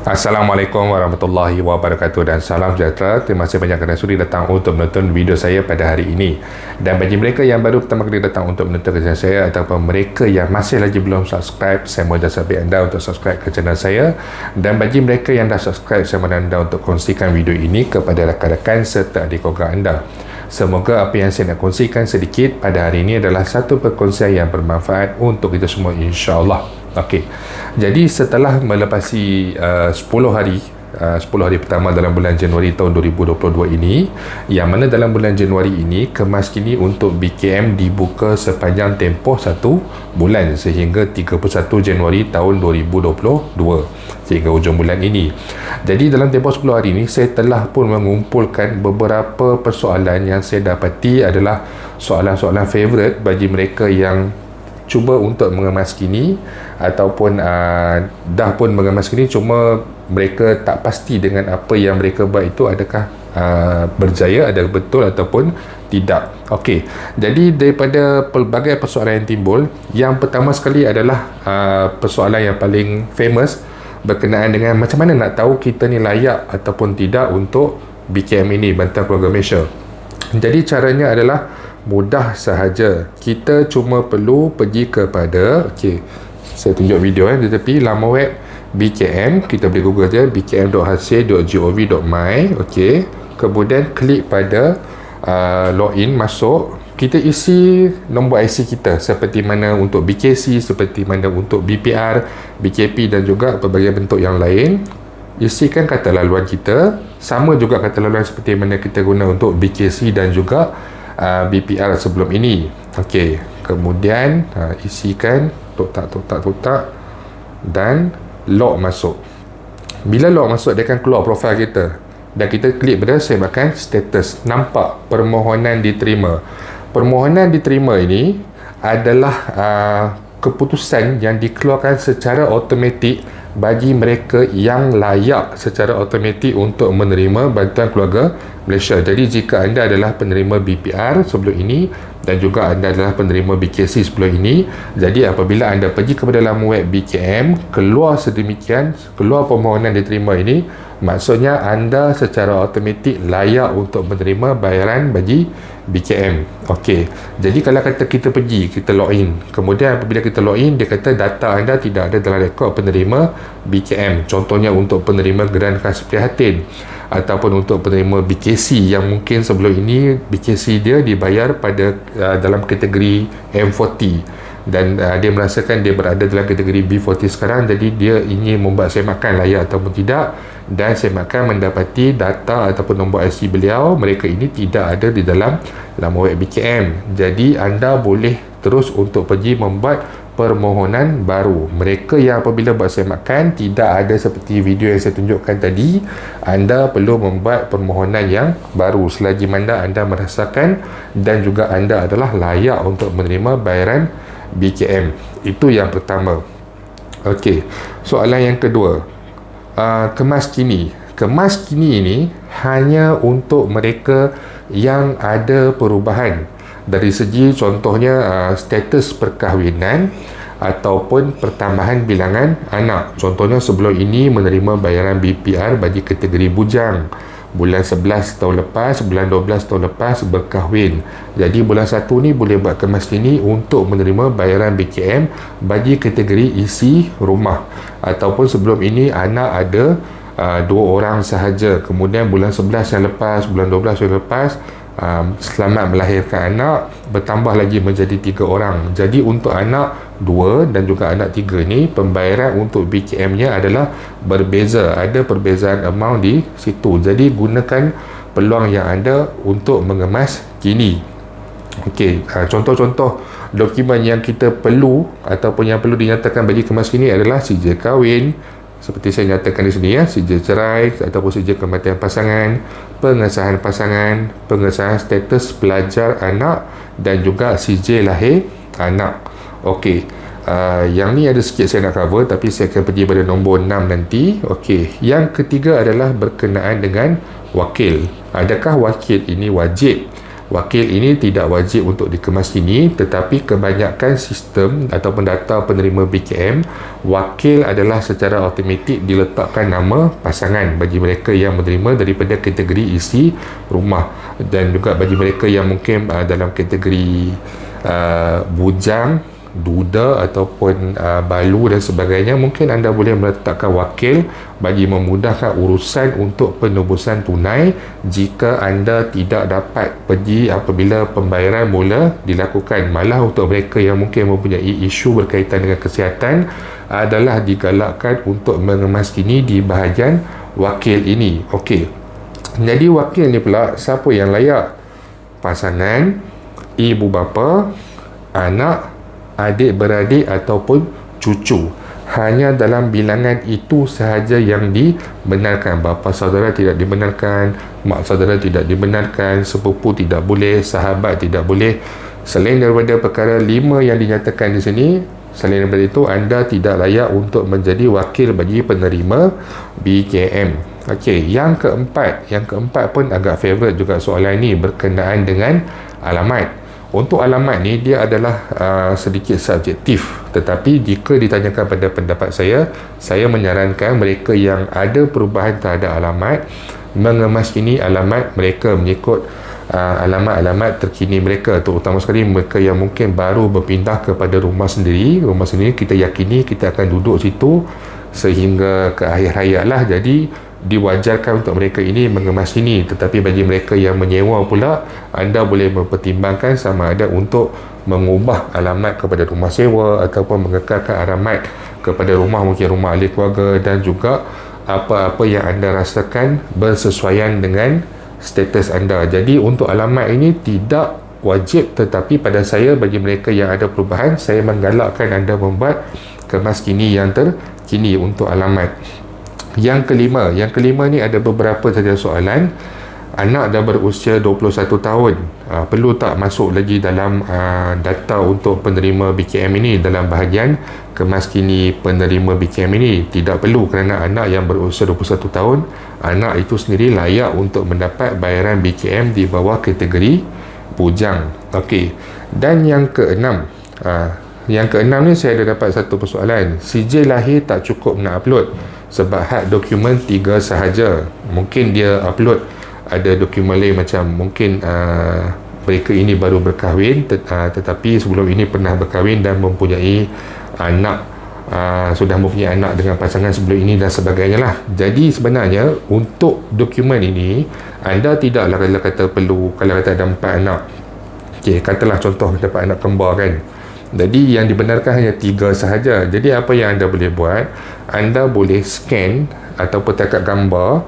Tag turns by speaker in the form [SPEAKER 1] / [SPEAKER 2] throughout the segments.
[SPEAKER 1] Assalamualaikum warahmatullahi wabarakatuh dan salam sejahtera. Terima kasih banyak kerana sudi datang untuk menonton video saya pada hari ini. Dan bagi mereka yang baru pertama kali datang untuk menonton channel saya ataupun mereka yang masih lagi belum subscribe, saya mohon jasa anda untuk subscribe ke channel saya. Dan bagi mereka yang dah subscribe, saya mohon anda untuk kongsikan video ini kepada rakan-rakan serta adik keluarga anda. Semoga apa yang saya nak kongsikan sedikit pada hari ini adalah satu perkongsian yang bermanfaat untuk kita semua, insya-Allah. Okey. Jadi setelah melepasi 10 hari pertama dalam bulan Januari tahun 2022 ini, yang mana dalam bulan Januari ini kemas kini untuk BKM dibuka sepanjang tempoh 1 bulan sehingga 31 Januari tahun 2022 sehingga hujung bulan ini. Jadi dalam tempoh 10 hari ini saya telah pun mengumpulkan beberapa persoalan yang saya dapati adalah soalan-soalan favourite bagi mereka yang cuba untuk mengemas kini ataupun dah pun mengemas kini, cuma mereka tak pasti dengan apa yang mereka buat itu adakah berjaya, ada betul ataupun tidak. Okey, jadi daripada pelbagai persoalan yang timbul, yang pertama sekali adalah persoalan yang paling famous berkenaan dengan macam mana nak tahu kita ni layak ataupun tidak untuk BKM ini, Bantuan Keluarga Malaysia. Jadi caranya adalah mudah sahaja. Kita cuma perlu pergi kepada, saya tunjuk video di tepi, laman web BKM. Kita boleh google je bkm.hasil.gov.my. Kemudian klik pada login, masuk. Kita isi nombor IC kita seperti mana untuk BKC, seperti mana untuk BPR, BKP dan juga pelbagai bentuk yang lain. Isikan kata laluan kita, sama juga kata laluan seperti mana kita guna untuk BKC dan juga BPR sebelum ini. Okey, kemudian isikan totak dan log masuk. Bila log masuk, dia akan keluar profil kita dan kita klik pada sebarkan status. Nampak permohonan diterima. Permohonan diterima ini adalah keputusan yang dikeluarkan secara automatik bagi mereka yang layak secara automatik untuk menerima Bantuan Keluarga Malaysia. Jadi jika anda adalah penerima BPR sebelum ini dan juga anda adalah penerima BKC sebelum ini, jadi apabila anda pergi kepada laman web BKM, keluar sedemikian, keluar permohonan diterima ini, maksudnya anda secara automatik layak untuk menerima bayaran bagi BKM. Okey, jadi kalau kata kita pergi, kita login, kemudian apabila kita login, dia kata data anda tidak ada dalam rekod penerima BKM, contohnya untuk penerima geran khas prihatin ataupun untuk penerima BKC yang mungkin sebelum ini BKC dia dibayar pada dalam kategori M40 dan dia merasakan dia berada dalam kategori B40 sekarang, jadi dia ingin membuat semakan layak ataupun tidak, dan semakan mendapati data ataupun nombor IC beliau, mereka ini tidak ada di dalam laman web BKM. Jadi anda boleh terus untuk pergi membuat permohonan baru. Mereka yang apabila buat semakan tidak ada seperti video yang saya tunjukkan tadi, anda perlu membuat permohonan yang baru selagi mana anda merasakan dan juga anda adalah layak untuk menerima bayaran BKM. Itu yang pertama. Okey, soalan yang kedua, kemas kini. Kemas kini ini hanya untuk mereka yang ada perubahan dari segi contohnya status perkahwinan ataupun pertambahan bilangan anak. Contohnya sebelum ini menerima bayaran BPR bagi kategori bujang, bulan 11 tahun lepas, bulan 12 tahun lepas berkahwin. Jadi bulan 1 ni boleh buat kemas kini untuk menerima bayaran BKM bagi kategori isi rumah. Ataupun sebelum ini anak ada 2 orang sahaja, kemudian bulan 11 yang lepas, bulan 12 yang lepas selamat melahirkan anak, bertambah lagi menjadi 3 orang. Jadi untuk anak 2 dan juga anak 3 ni, pembayaran untuk BKM nya adalah berbeza, ada perbezaan amount di situ. Jadi gunakan peluang yang ada untuk mengemas kini. Okey, contoh-contoh dokumen yang kita perlu ataupun yang perlu dinyatakan bagi kemas kini adalah sijil kahwin, seperti saya nyatakan di sini ya, sijil cerai ataupun sijil kematian pasangan, pengesahan pasangan, pengesahan status pelajar anak dan juga sijil lahir anak. Okey, yang ni ada sikit saya nak cover, tapi saya akan pergi pada nombor 6 nanti. Okey, yang ketiga adalah berkenaan dengan wakil. Adakah wakil ini wajib? wakil ini tidak wajib untuk dikemaskini, tetapi kebanyakan sistem ataupun data penerima BKM, wakil adalah secara automatik diletakkan nama pasangan bagi mereka yang menerima daripada kategori isi rumah, dan juga bagi mereka yang mungkin dalam kategori bujang, duda ataupun balu dan sebagainya, mungkin anda boleh meletakkan wakil bagi memudahkan urusan untuk penebusan tunai jika anda tidak dapat pergi apabila pembayaran mula dilakukan. Malah untuk mereka yang mungkin mempunyai isu berkaitan dengan kesihatan adalah digalakkan untuk mengemaskini di bahagian wakil ini. Okey, jadi wakil ni pula siapa yang layak? Pasangan, ibu bapa, anak, adik-beradik ataupun cucu. Hanya dalam bilangan itu sahaja yang dibenarkan. Bapa saudara tidak dibenarkan, mak saudara tidak dibenarkan, sepupu tidak boleh, sahabat tidak boleh. Selain daripada perkara 5 yang dinyatakan di sini, selain daripada itu, anda tidak layak untuk menjadi wakil bagi penerima BKM. Okey, yang keempat pun agak favourite juga soalan ini, berkenaan dengan alamat. Untuk alamat ni dia adalah sedikit subjektif, tetapi jika ditanyakan pada pendapat saya menyarankan mereka yang ada perubahan terhadap alamat mengemaskini alamat mereka mengikut alamat-alamat terkini mereka, terutama sekali mereka yang mungkin baru berpindah kepada rumah sendiri. Rumah sendiri kita yakini kita akan duduk situ sehingga ke akhir hayat lah, jadi diwajarkan untuk mereka ini mengemaskini. Tetapi bagi mereka yang menyewa pula, anda boleh mempertimbangkan sama ada untuk mengubah alamat kepada rumah sewa ataupun mengekalkan alamat kepada rumah, mungkin rumah ahli keluarga, dan juga apa-apa yang anda rasakan bersesuaian dengan status anda. Jadi untuk alamat ini tidak wajib, tetapi pada saya, bagi mereka yang ada perubahan, saya menggalakkan anda membuat kemaskini yang terkini untuk alamat. Yang kelima ni ada beberapa saja soalan. Anak dah berusia 21 tahun, perlu tak masuk lagi dalam data untuk penerima BKM ini, dalam bahagian kemaskini penerima BKM ini? Tidak perlu, kerana anak yang berusia 21 tahun, anak itu sendiri layak untuk mendapat bayaran BKM di bawah kategori bujang. Okey, dan yang keenam ni saya ada dapat satu persoalan. CJ lahir tak cukup nak upload sebab had dokumen 3 sahaja. Mungkin dia upload ada dokumen lain, macam mungkin mereka ini baru berkahwin, tetapi sebelum ini pernah berkahwin dan mempunyai anak, sudah mempunyai anak dengan pasangan sebelum ini dan sebagainya lah. Jadi sebenarnya untuk dokumen ini anda tidaklah kalau kata perlu, kalau kata ada 4 anak, okay, katalah contoh dapat anak kembar kan, jadi yang dibenarkan hanya 3 sahaja. Jadi apa yang anda boleh buat, anda boleh scan ataupun takat gambar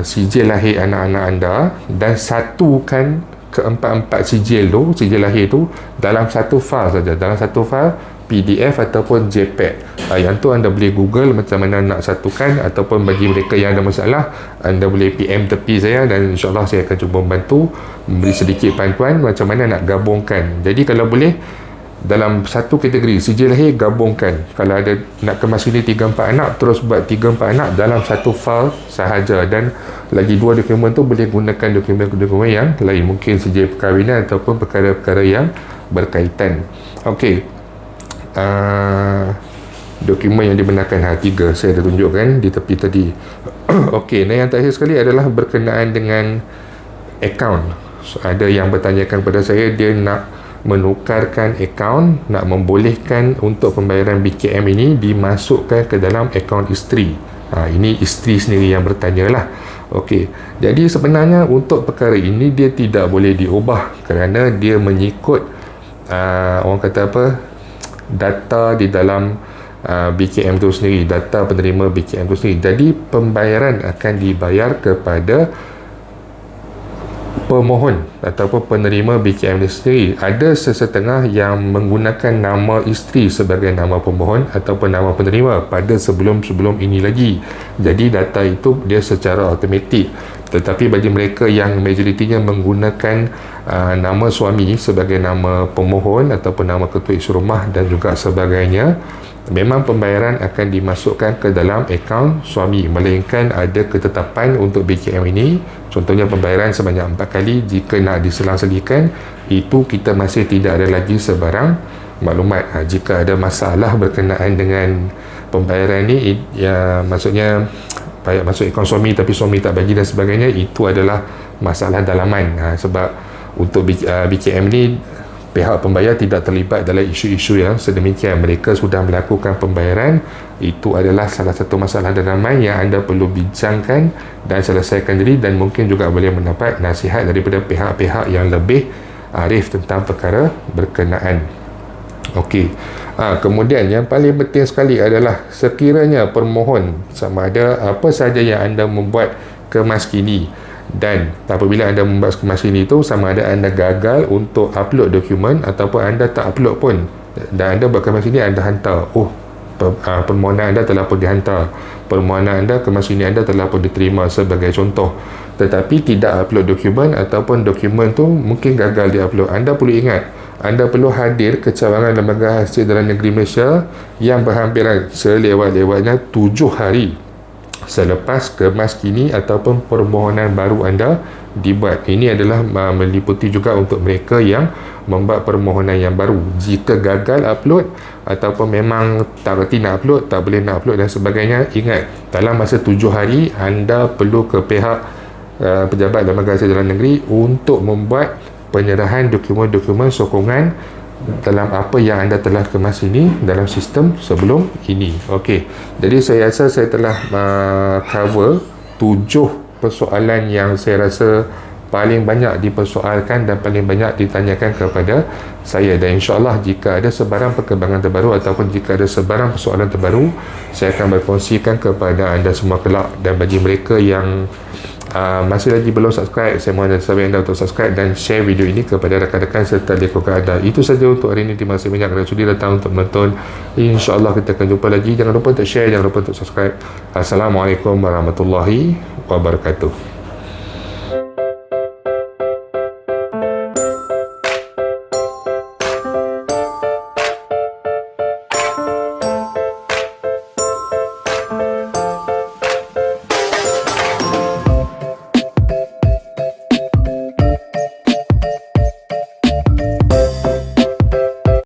[SPEAKER 1] sijil lahir anak-anak anda dan satukan keempat-empat sijil lahir tu dalam satu file saja, dalam satu file PDF ataupun JPEG. Yang tu anda boleh Google macam mana nak satukan, ataupun bagi mereka yang ada masalah, anda boleh PM tepi saya dan insyaAllah saya akan cuba membantu memberi sedikit bantuan macam mana nak gabungkan. Jadi kalau boleh dalam satu kategori sijil lahir gabungkan, kalau ada nak kemaskini 3-4 anak, terus buat 3-4 anak dalam satu file sahaja, dan lagi 2 dokumen tu boleh gunakan dokumen-dokumen yang lain, mungkin sijil perkahwinan ataupun perkara-perkara yang berkaitan. Okey, dokumen yang dibenarkan 3 saya dah tunjukkan di tepi tadi. Okey, dan yang terakhir sekali adalah berkenaan dengan akaun. Ada yang bertanyakan kepada saya, dia nak menukarkan akaun, nak membolehkan untuk pembayaran BKM ini dimasukkan ke dalam akaun isteri. Ini isteri sendiri yang bertanya lah. Okey, jadi sebenarnya untuk perkara ini dia tidak boleh diubah kerana dia mengikut orang kata apa, data di dalam BKM itu sendiri, data penerima BKM itu sendiri. Jadi pembayaran akan dibayar kepada pemohon ataupun penerima BKM itu sendiri. Ada sesetengah yang menggunakan nama isteri sebagai nama pemohon ataupun nama penerima pada sebelum-sebelum ini lagi. Jadi data itu dia secara automatik. Tetapi bagi mereka yang majoritinya menggunakan nama suami sebagai nama pemohon ataupun nama ketua isi rumah dan juga sebagainya, memang pembayaran akan dimasukkan ke dalam akaun suami, melainkan ada ketetapan untuk BKM ini. Contohnya pembayaran sebanyak 4 kali. Jika nak diselang-selikan, itu kita masih tidak ada lagi sebarang maklumat. Jika ada masalah berkenaan dengan pembayaran ni, ya maksudnya payah masuk akaun suami tapi suami tak bagi dan sebagainya, itu adalah masalah dalaman. Sebab untuk BKM ni, pihak pembayar tidak terlibat dalam isu-isu yang sedemikian. Mereka sudah melakukan pembayaran. Itu adalah salah satu masalah dalaman yang anda perlu bincangkan dan selesaikan diri, dan mungkin juga boleh mendapat nasihat daripada pihak-pihak yang lebih arif tentang perkara berkenaan. Okey. Kemudian yang paling penting sekali adalah sekiranya permohon sama ada apa sahaja yang anda membuat kemas kini, dan apabila anda membuat kemas kini itu sama ada anda gagal untuk upload dokumen ataupun anda tak upload pun, dan anda buat kemas kini, anda hantar, permohonan anda telah pun dihantar, permohonan anda, kemas kini anda telah pun diterima sebagai contoh, tetapi tidak upload dokumen ataupun dokumen tu mungkin gagal diupload, anda perlu ingat, anda perlu hadir ke cawangan Lembaga Hasil Dalam Negeri Malaysia yang berhampiran selewat-lewatnya 7 hari selepas kemas kini ataupun permohonan baru anda dibuat. Ini adalah meliputi juga untuk mereka yang membuat permohonan yang baru. Jika gagal upload ataupun memang tak reti nak upload, tak boleh nak upload dan sebagainya, ingat, dalam masa 7 hari anda perlu ke pihak pejabat Lembaga Hasil Dalam Negeri untuk membuat penyerahan dokumen-dokumen sokongan dalam apa yang anda telah kemas ini dalam sistem sebelum ini. Okey, jadi saya rasa saya telah cover 7 persoalan yang saya rasa paling banyak dipersoalkan dan paling banyak ditanyakan kepada saya, dan insyaAllah jika ada sebarang perkembangan terbaru ataupun jika ada sebarang persoalan terbaru, saya akan berkongsikan kepada anda semua kelak. Dan bagi mereka yang masih lagi belum subscribe, saya mohon anda untuk subscribe dan share video ini kepada rakan-rakan serta lingkungan anda. Itu saja untuk hari ini. Terima kasih banyak kerana sudi datang untuk menonton. InsyaAllah kita akan jumpa lagi. Jangan lupa untuk share, jangan lupa untuk subscribe. Assalamualaikum warahmatullahi wabarakatuh.